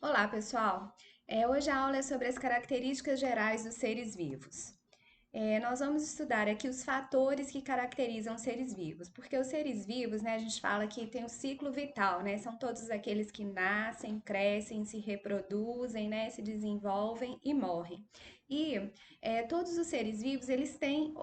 Olá, pessoal! Hoje a aula é sobre as características gerais dos seres vivos. Nós vamos estudar aqui os fatores que caracterizam os seres vivos, porque os seres vivos, né, a gente fala que tem o ciclo vital, né, são todos aqueles que nascem, crescem, se reproduzem, né, se desenvolvem e morrem. Todos os seres vivos, eles têm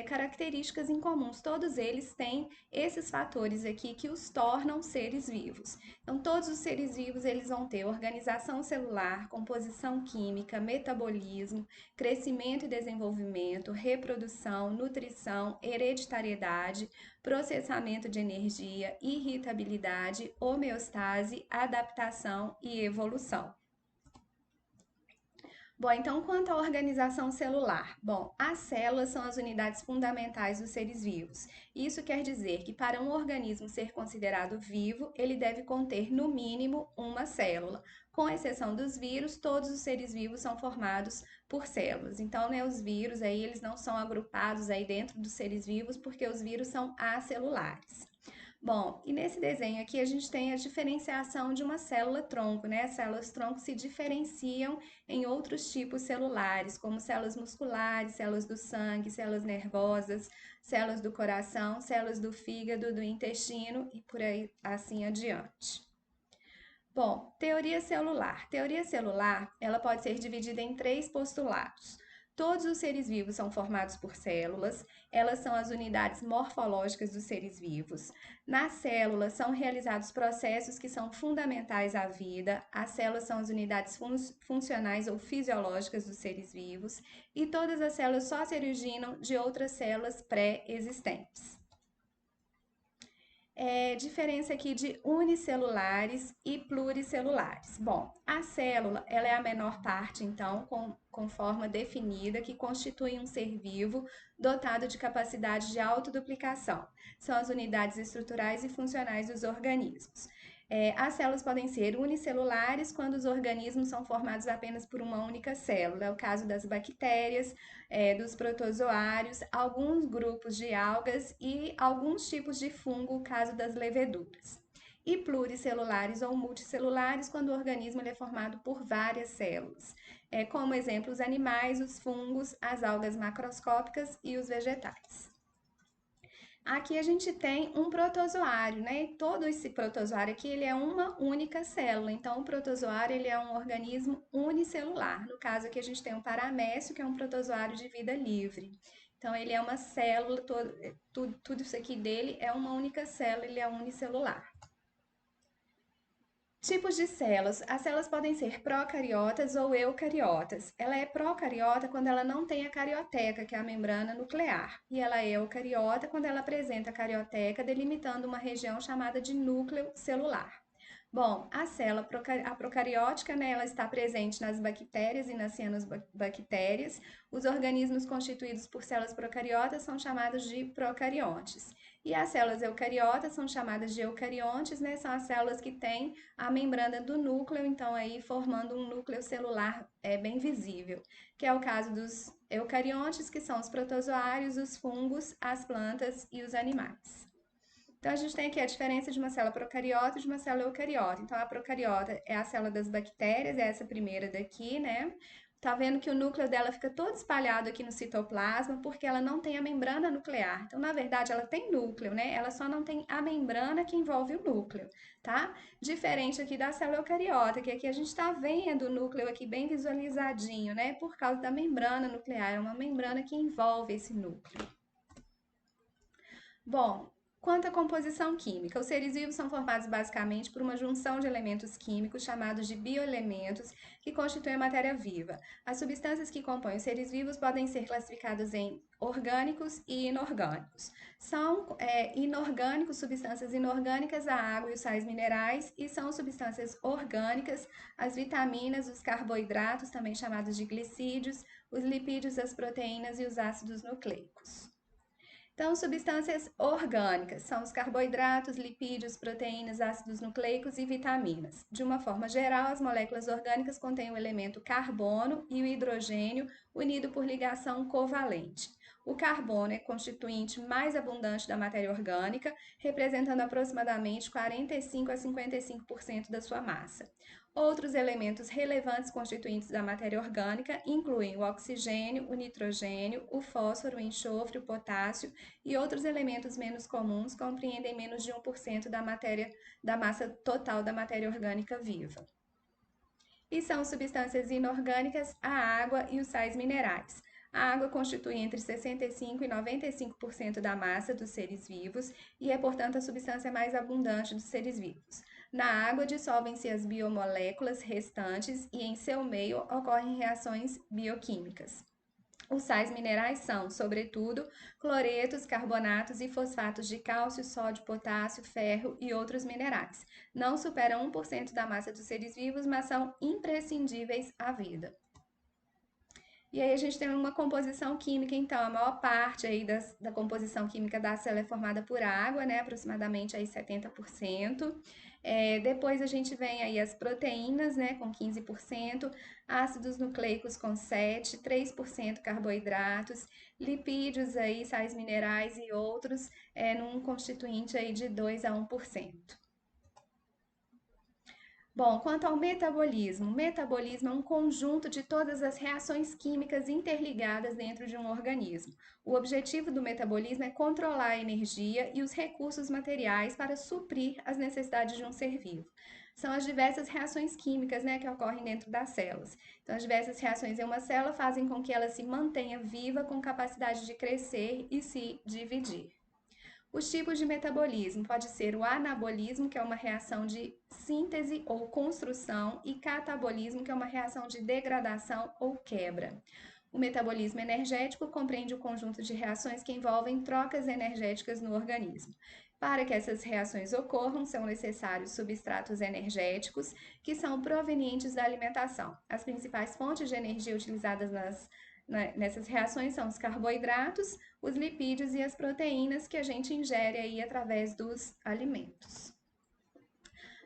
características em comuns, todos eles têm esses fatores aqui que os tornam seres vivos. Então, todos os seres vivos, eles vão ter organização celular, composição química, metabolismo, crescimento e desenvolvimento, reprodução, nutrição, hereditariedade, processamento de energia, irritabilidade, homeostase, adaptação e evolução. Bom, então quanto à organização celular? Bom, as células são as unidades fundamentais dos seres vivos. Isso quer dizer que para um organismo ser considerado vivo, ele deve conter no mínimo uma célula. Com exceção dos vírus, todos os seres vivos são formados por células. Então, né, os vírus aí eles não são agrupados aí dentro dos seres vivos porque os vírus são acelulares. Bom, e nesse desenho aqui a gente tem a diferenciação de uma célula-tronco, né? As células-tronco se diferenciam em outros tipos celulares, como células musculares, células do sangue, células nervosas, células do coração, células do fígado, do intestino e por aí assim adiante. Bom, teoria celular. Teoria celular, ela pode ser dividida em três postulados. Todos os seres vivos são formados por células, elas são as unidades morfológicas dos seres vivos. Nas células são realizados processos que são fundamentais à vida, as células são as unidades funcionais ou fisiológicas dos seres vivos, e todas as células só se originam de outras células pré-existentes. Diferença aqui de unicelulares e pluricelulares. Bom, a célula ela é a menor parte, então, com forma definida, que constitui um ser vivo dotado de capacidade de autoduplicação. São as unidades estruturais e funcionais dos organismos. As células podem ser unicelulares quando os organismos são formados apenas por uma única célula. É o caso das bactérias, dos protozoários, alguns grupos de algas e alguns tipos de fungo, o caso das leveduras. E pluricelulares ou multicelulares, quando o organismo é formado por várias células. Como exemplo, os animais, os fungos, as algas macroscópicas e os vegetais. Aqui a gente tem um protozoário, né? Todo esse protozoário aqui, ele é uma única célula. Então, o protozoário, ele é um organismo unicelular. No caso aqui, a gente tem um paramécio, que é um protozoário de vida livre. Então, ele é uma célula, tudo isso aqui dele é uma única célula, ele é unicelular. Tipos de células. As células podem ser procariotas ou eucariotas. Ela é procariota quando ela não tem a carioteca, que é a membrana nuclear. E ela é eucariota quando ela apresenta a carioteca, delimitando uma região chamada de núcleo celular. Bom, a célula a procariótica, né, ela está presente nas bactérias e nas cianobactérias. Os organismos constituídos por células procariotas são chamados de procariontes. E as células eucariotas são chamadas de eucariontes, né? São as células que têm a membrana do núcleo, então aí formando um núcleo celular bem visível, que é o caso dos eucariontes, que são os protozoários, os fungos, as plantas e os animais. Então, a gente tem aqui a diferença de uma célula procariota e de uma célula eucariota. Então, a procariota é a célula das bactérias, é essa primeira daqui, né? Tá vendo que o núcleo dela fica todo espalhado aqui no citoplasma porque ela não tem a membrana nuclear. Então, na verdade, ela tem núcleo, né? Ela só não tem a membrana que envolve o núcleo, tá? Diferente aqui da célula eucariota, que aqui a gente está vendo o núcleo aqui bem visualizadinho, né? Por causa da membrana nuclear, é uma membrana que envolve esse núcleo. Bom, quanto à composição química, os seres vivos são formados basicamente por uma junção de elementos químicos chamados de bioelementos que constituem a matéria viva. As substâncias que compõem os seres vivos podem ser classificadas em orgânicos e inorgânicos. São inorgânicos, substâncias inorgânicas, a água e os sais minerais, e são substâncias orgânicas, as vitaminas, os carboidratos, também chamados de glicídios, os lipídios, as proteínas e os ácidos nucleicos. Então, substâncias orgânicas são os carboidratos, lipídios, proteínas, ácidos nucleicos e vitaminas. De uma forma geral, as moléculas orgânicas contêm o elemento carbono e o hidrogênio unido por ligação covalente. O carbono é constituinte mais abundante da matéria orgânica, representando aproximadamente 45 a 55% da sua massa. Outros elementos relevantes constituintes da matéria orgânica incluem o oxigênio, o nitrogênio, o fósforo, o enxofre, o potássio e outros elementos menos comuns compreendem menos de 1% da massa total da matéria orgânica viva. E são substâncias inorgânicas a água e os sais minerais. A água constitui entre 65% e 95% da massa dos seres vivos e é, portanto, a substância mais abundante dos seres vivos. Na água dissolvem-se as biomoléculas restantes e em seu meio ocorrem reações bioquímicas. Os sais minerais são, sobretudo, cloretos, carbonatos e fosfatos de cálcio, sódio, potássio, ferro e outros minerais. Não superam 1% da massa dos seres vivos, mas são imprescindíveis à vida. E aí a gente tem uma composição química, então, a maior parte aí da composição química da célula é formada por água, né, aproximadamente aí 70%. Depois a gente vem aí as proteínas, né, com 15%, ácidos nucleicos com 7%, 3% carboidratos, lipídios aí, sais minerais e outros, num constituinte aí de 2 a 1%. Bom, quanto ao metabolismo, o metabolismo é um conjunto de todas as reações químicas interligadas dentro de um organismo. O objetivo do metabolismo é controlar a energia e os recursos materiais para suprir as necessidades de um ser vivo. São as diversas reações químicas, né, que ocorrem dentro das células. Então, as diversas reações em uma célula fazem com que ela se mantenha viva com capacidade de crescer e se dividir. Os tipos de metabolismo pode ser o anabolismo, que é uma reação de síntese ou construção, e catabolismo, que é uma reação de degradação ou quebra. O metabolismo energético compreende o conjunto de reações que envolvem trocas energéticas no organismo. Para que essas reações ocorram, são necessários substratos energéticos que são provenientes da alimentação. As principais fontes de energia utilizadas nessas reações são os carboidratos, os lipídios e as proteínas que a gente ingere aí através dos alimentos.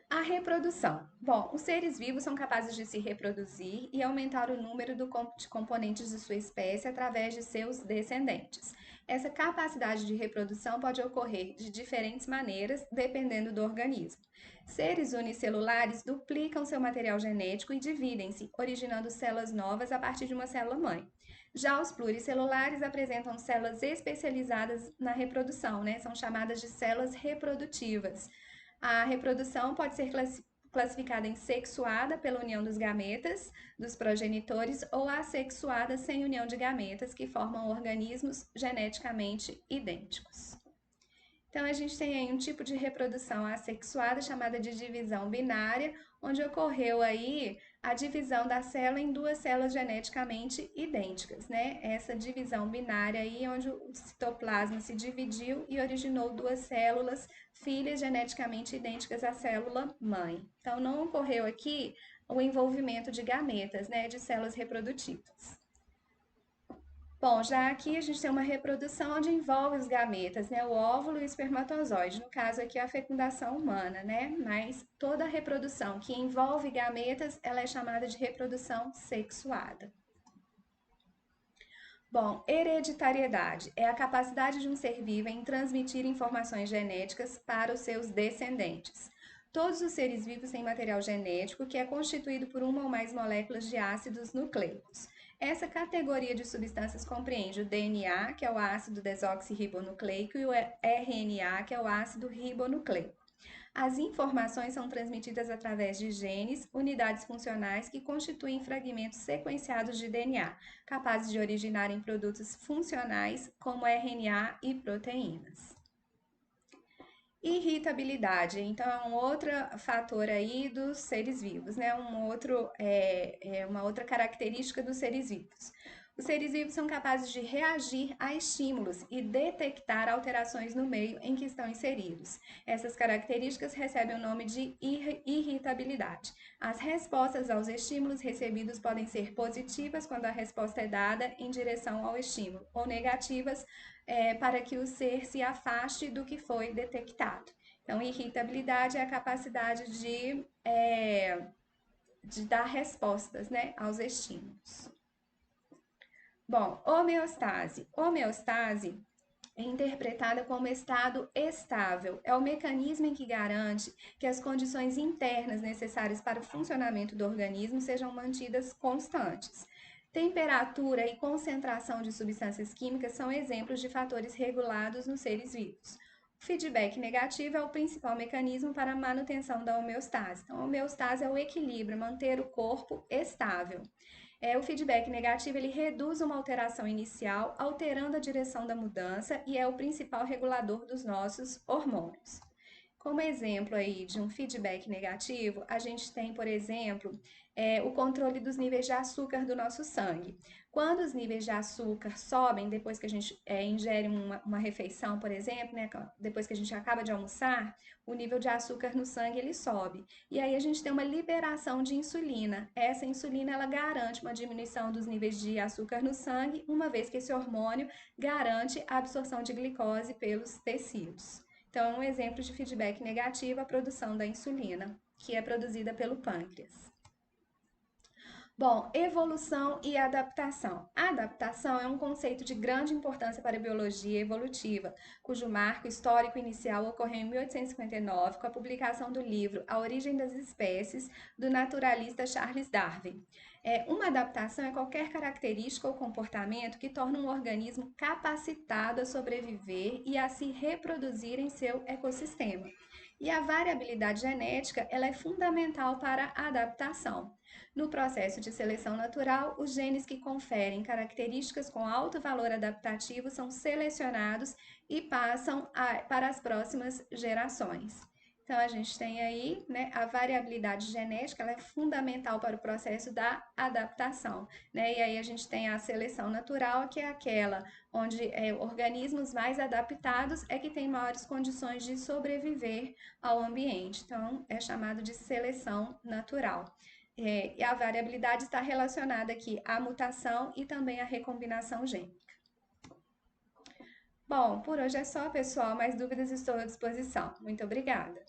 A reprodução. Bom, os seres vivos são capazes de se reproduzir e aumentar o número de componentes de sua espécie através de seus descendentes. Essa capacidade de reprodução pode ocorrer de diferentes maneiras, dependendo do organismo. Seres unicelulares duplicam seu material genético e dividem-se, originando células novas a partir de uma célula-mãe. Já os pluricelulares apresentam células especializadas na reprodução, né? São chamadas de células reprodutivas. A reprodução pode ser classificada em sexuada pela união dos gametas dos progenitores ou assexuada sem união de gametas, que formam organismos geneticamente idênticos. Então, a gente tem aí um tipo de reprodução assexuada chamada de divisão binária, onde ocorreu aí a divisão da célula em duas células geneticamente idênticas, né? Essa divisão binária aí, onde o citoplasma se dividiu e originou duas células filhas geneticamente idênticas à célula mãe. Então, não ocorreu aqui o envolvimento de gametas, né, de células reprodutivas. Bom, já aqui a gente tem uma reprodução onde envolve os gametas, né? O óvulo e o espermatozoide, no caso aqui a fecundação humana, né? Mas toda a reprodução que envolve gametas, ela é chamada de reprodução sexuada. Bom, hereditariedade é a capacidade de um ser vivo em transmitir informações genéticas para os seus descendentes. Todos os seres vivos têm material genético que é constituído por uma ou mais moléculas de ácidos nucleicos. Essa categoria de substâncias compreende o DNA, que é o ácido desoxirribonucleico, e o RNA, que é o ácido ribonucleico. As informações são transmitidas através de genes, unidades funcionais que constituem fragmentos sequenciados de DNA, capazes de originar em produtos funcionais como RNA e proteínas. Irritabilidade, então é um outro fator aí dos seres vivos, né? Uma outra característica dos seres vivos. Os seres vivos são capazes de reagir a estímulos e detectar alterações no meio em que estão inseridos. Essas características recebem o nome de irritabilidade. As respostas aos estímulos recebidos podem ser positivas quando a resposta é dada em direção ao estímulo, ou negativas para que o ser se afaste do que foi detectado. Então, irritabilidade é a capacidade de dar respostas, né, aos estímulos. Bom, homeostase. Homeostase é interpretada como estado estável. É o mecanismo em que garante que as condições internas necessárias para o funcionamento do organismo sejam mantidas constantes. Temperatura e concentração de substâncias químicas são exemplos de fatores regulados nos seres vivos. O feedback negativo é o principal mecanismo para a manutenção da homeostase. Então, a homeostase é o equilíbrio, manter o corpo estável. O feedback negativo ele reduz uma alteração inicial, alterando a direção da mudança e é o principal regulador dos nossos hormônios. Como exemplo aí de um feedback negativo, a gente tem, por exemplo, o controle dos níveis de açúcar do nosso sangue. Quando os níveis de açúcar sobem depois que a gente ingere uma refeição, por exemplo, né, depois que a gente acaba de almoçar, o nível de açúcar no sangue ele sobe. E aí a gente tem uma liberação de insulina. Essa insulina ela garante uma diminuição dos níveis de açúcar no sangue, uma vez que esse hormônio garante a absorção de glicose pelos tecidos. Então, um exemplo de feedback negativo é a produção da insulina, que é produzida pelo pâncreas. Bom, evolução e adaptação. A adaptação é um conceito de grande importância para a biologia evolutiva, cujo marco histórico inicial ocorreu em 1859 com a publicação do livro A Origem das Espécies, do naturalista Charles Darwin. Uma adaptação é qualquer característica ou comportamento que torna um organismo capacitado a sobreviver e a se reproduzir em seu ecossistema. E a variabilidade genética ela é fundamental para a adaptação. No processo de seleção natural, os genes que conferem características com alto valor adaptativo são selecionados e passam para as próximas gerações. Então, a gente tem aí, né, a variabilidade genética, ela é fundamental para o processo da adaptação, né? E aí a gente tem a seleção natural, que é aquela onde organismos mais adaptados é que têm maiores condições de sobreviver ao ambiente. Então, é chamado de seleção natural. E a variabilidade está relacionada aqui à mutação e também à recombinação gênica. Bom, por hoje é só, pessoal. Mais dúvidas estou à disposição. Muito obrigada.